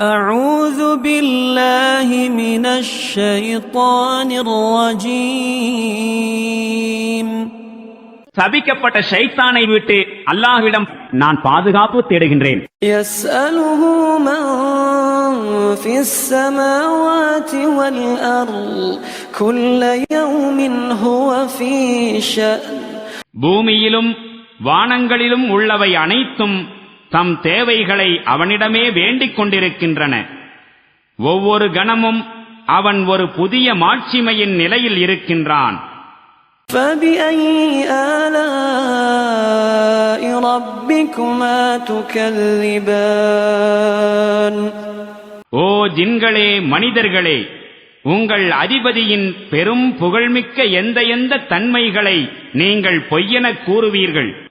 أعوذ بالله من الشيطان الرجيم. சபிக்கப்பட்ட ஷைத்தானை விட்டு அல்லாஹ்விடம் நான் பாதுகாப்பு தேடுகின்றேன். يسأله من في السماوات والأرض كل يوم هو في شأن. பூமியிலும் வானங்களிலும் உள்ளவை அனைத்தும் தம் தேவைகளை அவனிடமே வேண்டிக் கொண்டிருக்கின்றன. ஒவ்வொரு கணமும் அவன் ஒரு புதிய மாட்சிமையின் நிலையில் இருக்கின்றான். فبأي آلاء ربكما تكذبان. ஓ ஜின்களே மனிதர்களே, உங்கள் அதிபதியின் பெரும் புகழ்மிக்க எந்த தன்மைகளை நீங்கள் பொய்யென கூறுவீர்கள்?